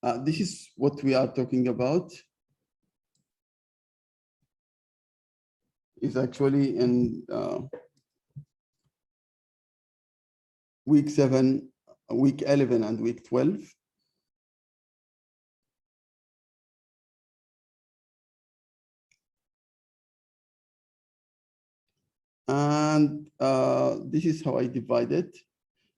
This is what we are talking about. Is actually in week 7, week 11, and week 12. And this is how I divide it.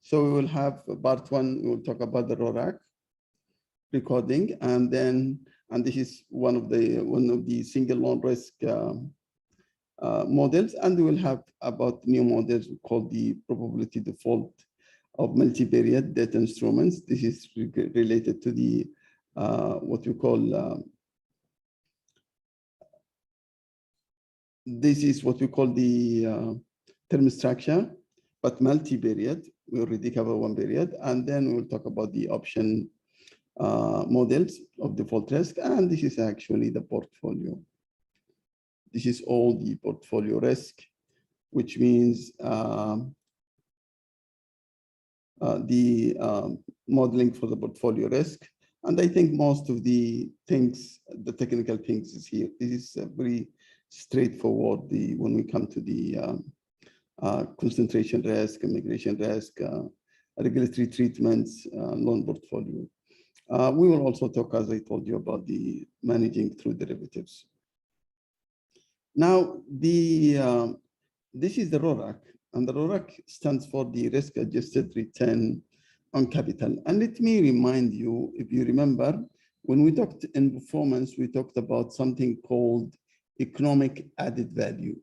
So we will have part 1, we will talk about the RAROC recording, and this is one of the single loan risk models, and we will have about new models called the probability default of multivariate debt instruments. This is related to the what we call this is what we call the term structure, but multivariate. We already cover one variant, and then we'll talk about the option models of default risk, and this is actually the portfolio. This is all the portfolio risk, which means the modeling for the portfolio risk. And I think most of the things, the technical things is here. This is very straightforward when we come to the concentration risk, immigration risk, regulatory treatments, loan portfolio. We will also talk, as I told you, about the managing through derivatives. Now, this is the RAROC, and the RAROC stands for the risk-adjusted return on capital. And let me remind you, if you remember, when we talked in performance, we talked about something called economic added value.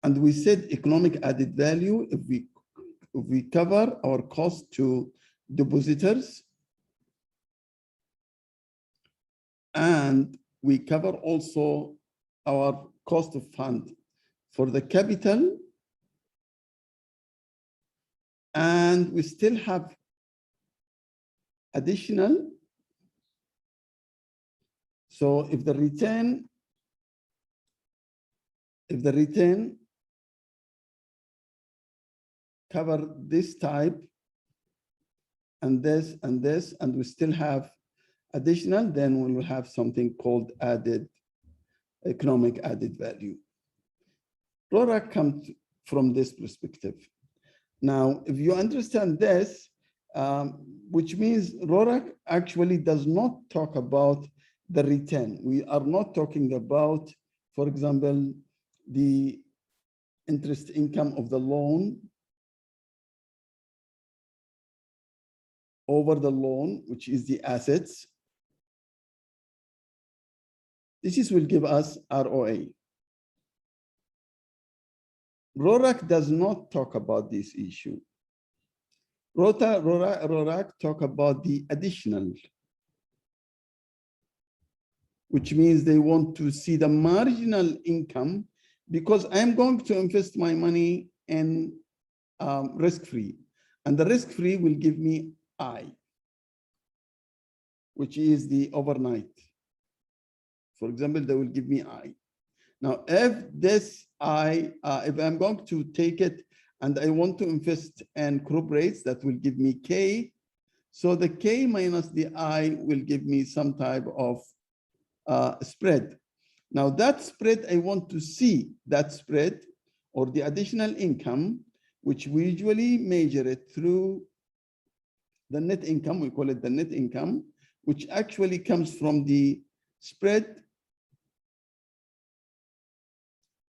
And we said economic added value, if we cover our cost to depositors, and we cover also our cost of fund for the capital, and we still have additional. So if the return cover this type and this and this, and we still have additional, then we will have something called economic added value. RAROC comes from this perspective. Now, if you understand this, which means RAROC actually does not talk about the return. We are not talking about, for example, the interest income of the loan over the loan, which is the assets. This will give us ROA. RAROC does not talk about this issue. RAROC talk about the additional, which means they want to see the marginal income, because I'm going to invest my money in risk-free, and the risk-free will give me I, which is the overnight. For example, they will give me I. Now, if this I, if I'm going to take it and I want to invest in corporates, that will give me K. So the K minus the I will give me some type of spread. Now that spread, I want to see that spread or the additional income, which we usually measure it through the net income. We call it the net income, which actually comes from the spread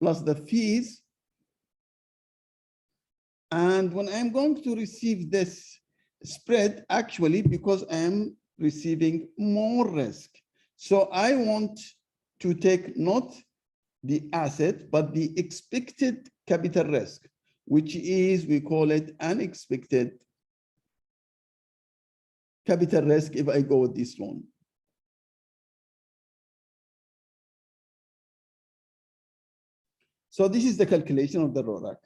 plus the fees. And when I'm going to receive this spread, actually, because I'm receiving more risk, so I want to take not the asset, but the expected capital risk, which is, we call it unexpected capital risk if I go with this loan. So this is the calculation of the RAROC,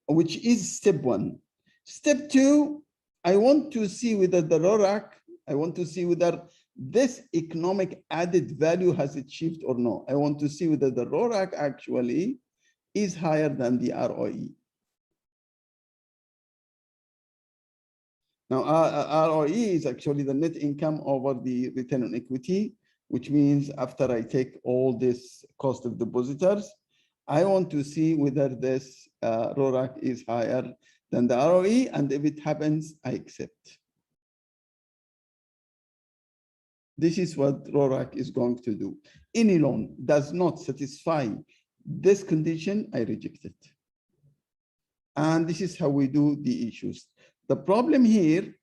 which is step 1. Step 2, I want to see whether the RAROC, I want to see whether this economic added value has achieved or no. I want to see whether the RAROC actually is higher than the ROE. Now, ROE is actually the net income over the return on equity, which means after I take all this cost of depositors, I want to see whether this RORAC is higher than the ROE, and if it happens, I accept. This is what RORAC is going to do. Any loan does not satisfy this condition, I reject it. And this is how we do the issues. The problem here,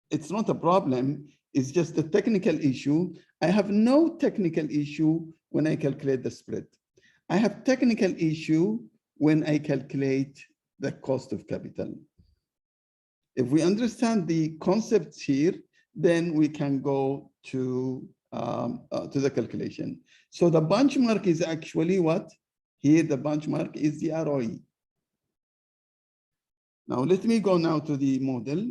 it's not a problem, it's just a technical issue. I have no technical issue when I calculate the spread. I have technical issue when I calculate the cost of capital. If we understand the concepts here, then we can go to the calculation. So the benchmark is actually what? Here the benchmark is the ROE. Now let me go now to the model.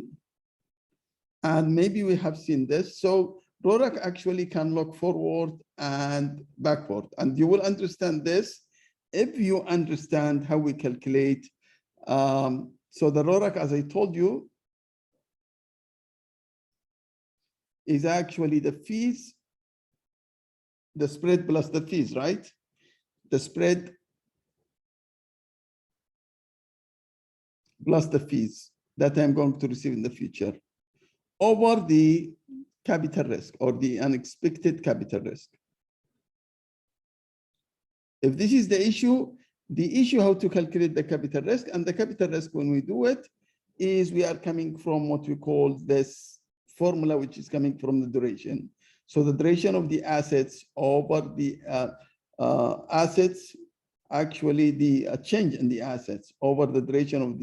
And maybe we have seen this. So RORAC actually can look forward and backward. And you will understand this if you understand how we calculate. So the RORAC, as I told you, is actually the fees, the spread plus the fees, right? The spread plus the fees that I'm going to receive in the future over the capital risk or the unexpected capital risk. If this is the issue how to calculate the capital risk, and the capital risk when we do it is we are coming from what we call this formula, which is coming from the duration. So the duration of the assets over the assets, actually the change in the assets over the duration of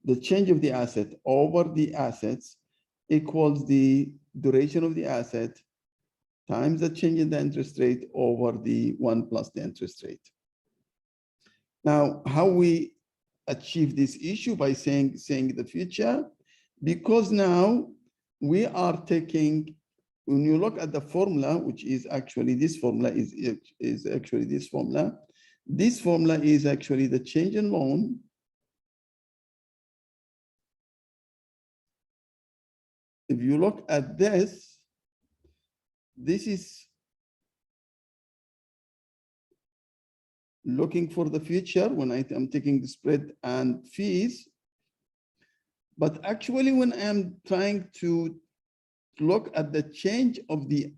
the change of the asset over the assets equals the duration of the asset times the change in the interest rate over the 1 plus the interest rate. Now, how we achieve this issue by saying the future, because now we are taking, when you look at the formula, which is actually this formula is actually this formula. This formula is actually the change in loan if you look at this, this is looking for the future when I am taking the spread and fees. But actually, when I'm trying to look at the change of the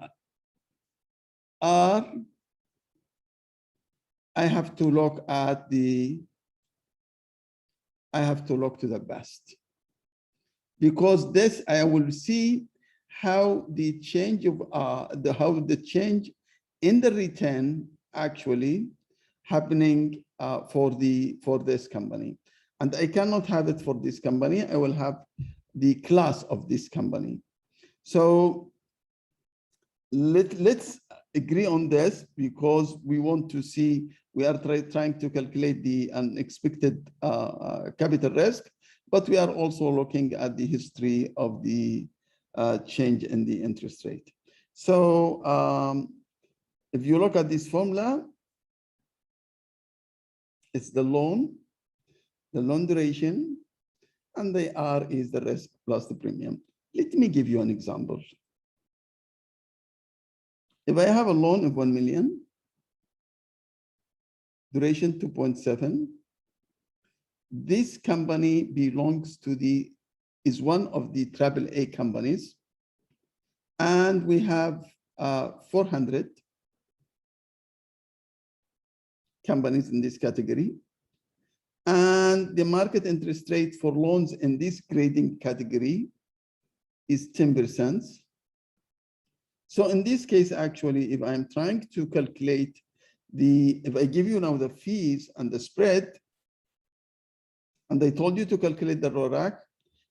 R, I have to look at I have to look to the best. Because this, I will see how the change of how the change in the return actually happening for this company. And I cannot have it for this company. I will have the class of this company. So let's agree on this, because we want to see, we are trying to calculate the unexpected capital risk, but we are also looking at the history of the change in the interest rate. So if you look at this formula, it's the loan duration, and the R is the risk plus the premium. Let me give you an example. If I have a loan of 1 million, duration 2.7, this company belongs to is one of the AAA companies, and we have 400 companies in this category. And the market interest rate for loans in this grading category is 10%. So in this case, actually, if I'm trying to calculate if I give you now the fees and the spread, and I told you to calculate the RORAC,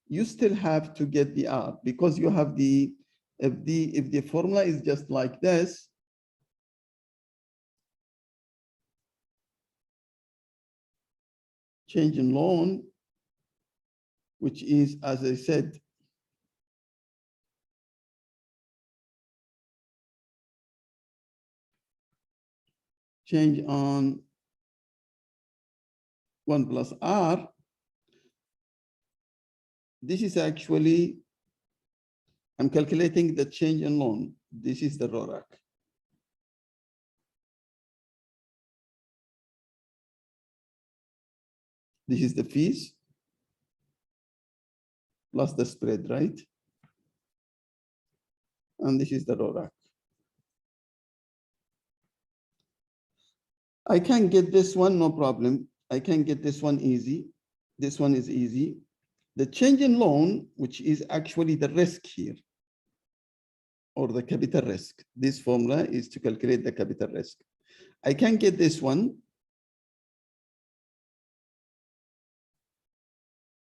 you still have to get the R, because you have if the formula is just like this, change in loan, which is, as I said, change on 1 plus R, this is actually, I'm calculating the change in loan. This is the RAROC. This is the fees plus the spread, right? And this is the RAROC. I can get this one, no problem. I can get this one easy. This one is easy. The change in loan, which is actually the risk here, or the capital risk. This formula is to calculate the capital risk. I can get this one.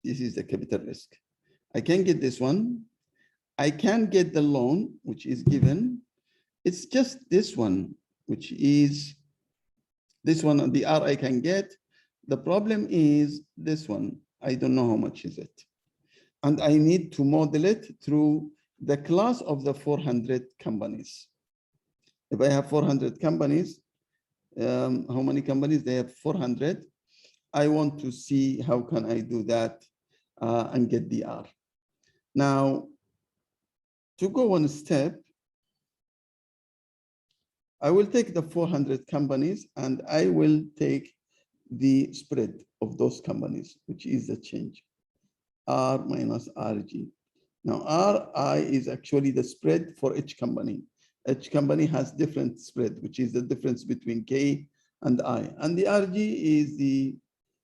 This is the capital risk. I can get this one. I can get the loan, which is given. It's just this one, which is this one, the R I can get. The problem is this one. I don't know how much is it. And I need to model it through the class of the 400 companies. If I have 400 companies, how many companies? They have 400. I want to see how can I do that and get the R. Now, to go one step, I will take the 400 companies and I will take the spread of those companies, which is the change, R minus RG. Now, RI is actually the spread for each company. Each company has different spread, which is the difference between K and I. And the RG is the,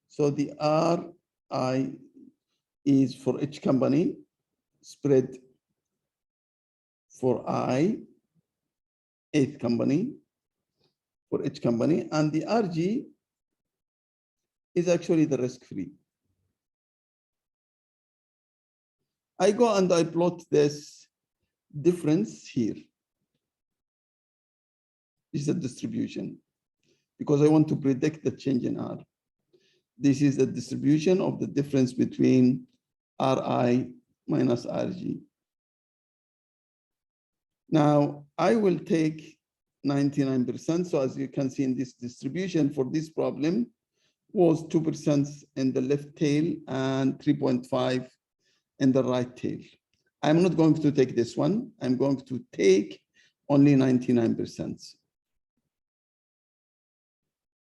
so the RI is for each company, spread for I, eighth company, for each company, and the RG is actually the risk-free. I go and I plot this difference here. This is a distribution because I want to predict the change in R. This is the distribution of the difference between RI minus RG. Now, I will take 99%. So as you can see in this distribution for this problem was 2% in the left tail and 3.5 in the right tail. I'm not going to take this one. I'm going to take only 99%.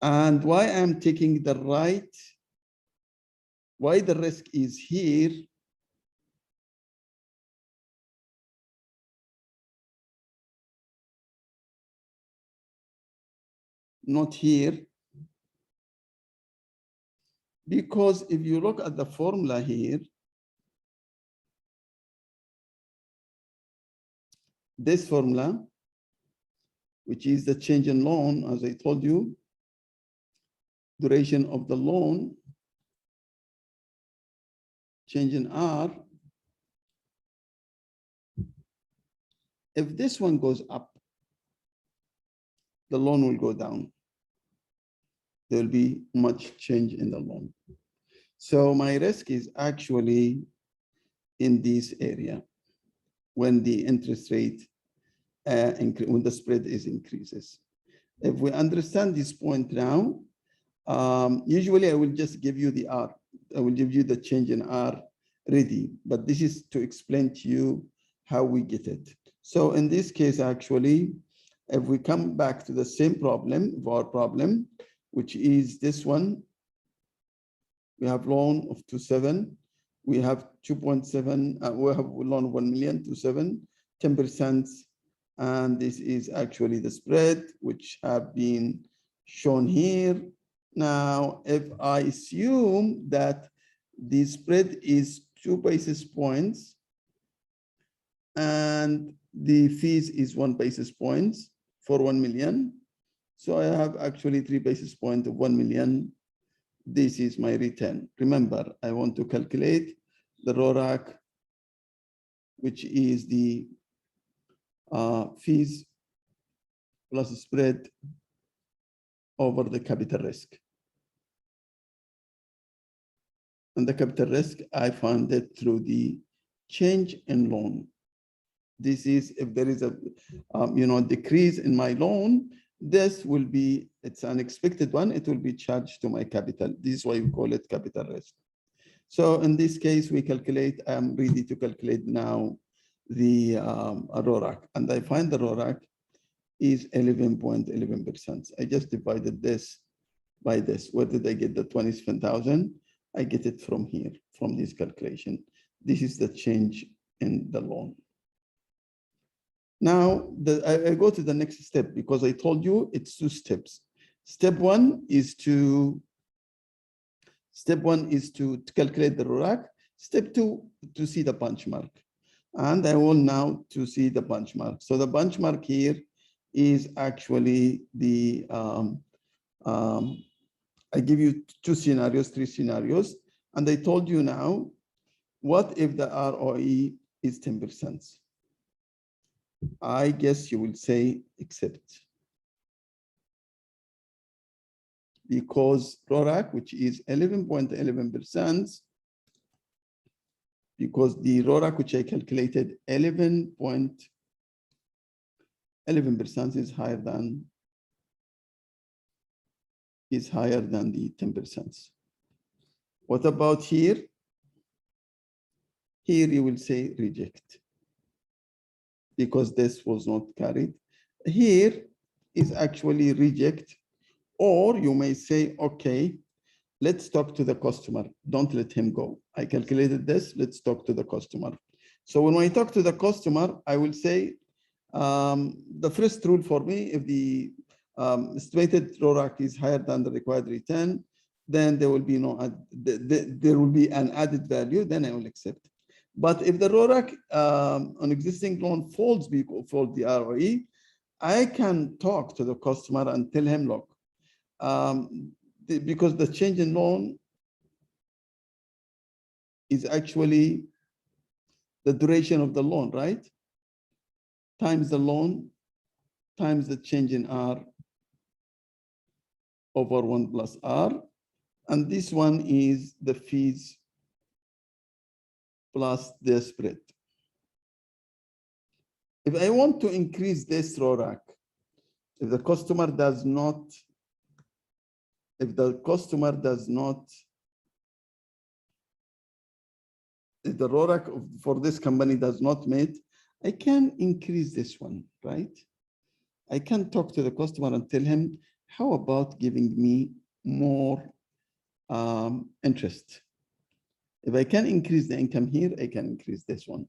And why I'm taking the right, why the risk is here, not here, because if you look at the formula here, this formula, which is the change in loan, as I told you, duration of the loan, change in R. If this one goes up, the loan will go down. There will be much change in the loan. So my risk is actually in this area when the interest rate, when the spread is increases. If we understand this point now, usually I will just give you the R. I will give you the change in R ready, but this is to explain to you how we get it. So in this case, actually, if we come back to the same problem, our problem, which is this one, we have loan of 2.7, we have 2.7, we have loan of 1 million, 2.7, 10%, and this is actually the spread, which have been shown here. Now, if I assume that the spread is 2 basis points and the fees is 1 basis point for 1 million, so I have actually 3 basis points of 1 million. This is my return. Remember, I want to calculate the RAROC, which is the fees plus spread over the capital risk. And the capital risk, I found it through the change in loan. This is if there is a decrease in my loan, this will be, it's an expected one, it will be charged to my capital. This is why we call it capital risk. So in this case, we calculate, I'm ready to calculate now the RAROC, and I find the RAROC is 11.11%. I just divided this by this. Where did I get the 27,000? I get it from here, from this calculation. This is the change in the loan. Now, I go to the next step because I told you it's 2 steps. Step one is to calculate the RAROC. Step 2, to see the benchmark. And I will now to see the benchmark. So the benchmark here is actually the, I give you 2 scenarios, 3 scenarios. And I told you now, what if the ROE is 10%? I guess you will say accept. Because RAROC, which is 11.11%, because the RAROC, which I calculated 11.11% is higher than the 10%. What about here? Here you will say reject, because this was not carried. Here is actually reject, or you may say, okay, let's talk to the customer. Don't let him go. I calculated this. Let's talk to the customer. So when I talk to the customer, I will say, the first rule for me, if the estimated RAROC is higher than the required return, then there will be there will be an added value, then I will accept. But if the RAROC on existing loan falls for the ROE, I can talk to the customer and tell him, look, because the change in loan is actually the duration of the loan, right? Times the loan, times the change in R over 1 plus R. And this one is the fees plus the spread. If I want to increase this RAROC, if the customer does not, if the RAROC for this company does not meet, I can increase this one, right? I can talk to the customer and tell him, how about giving me more interest? If I can increase the income here, I can increase this one.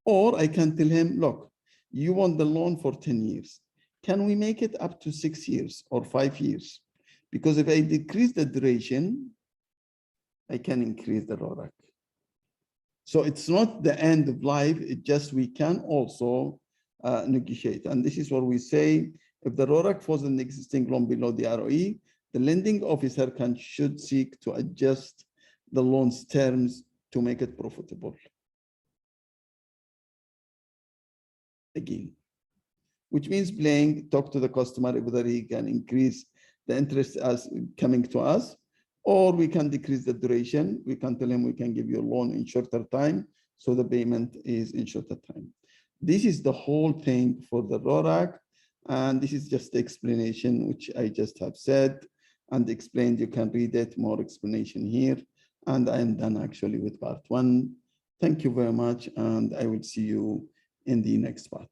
Or I can tell him, look, you want the loan for 10 years. Can we make it up to 6 years or 5 years? Because if I decrease the duration, I can increase the RAROC. So it's not the end of life, it just we can also negotiate. And this is what we say, if the RAROC falls in the existing loan below the ROE, the lending officer should seek to adjust the loan's terms to make it profitable. Again, which means talk to the customer whether he can increase the interest as coming to us, or we can decrease the duration. We can tell him we can give you a loan in shorter time, so the payment is in shorter time. This is the whole thing for the RAROC, and this is just the explanation which I just have said and explained. You can read it, more explanation here, and I am done actually with part 1. Thank you very much, and I will see you in the next part.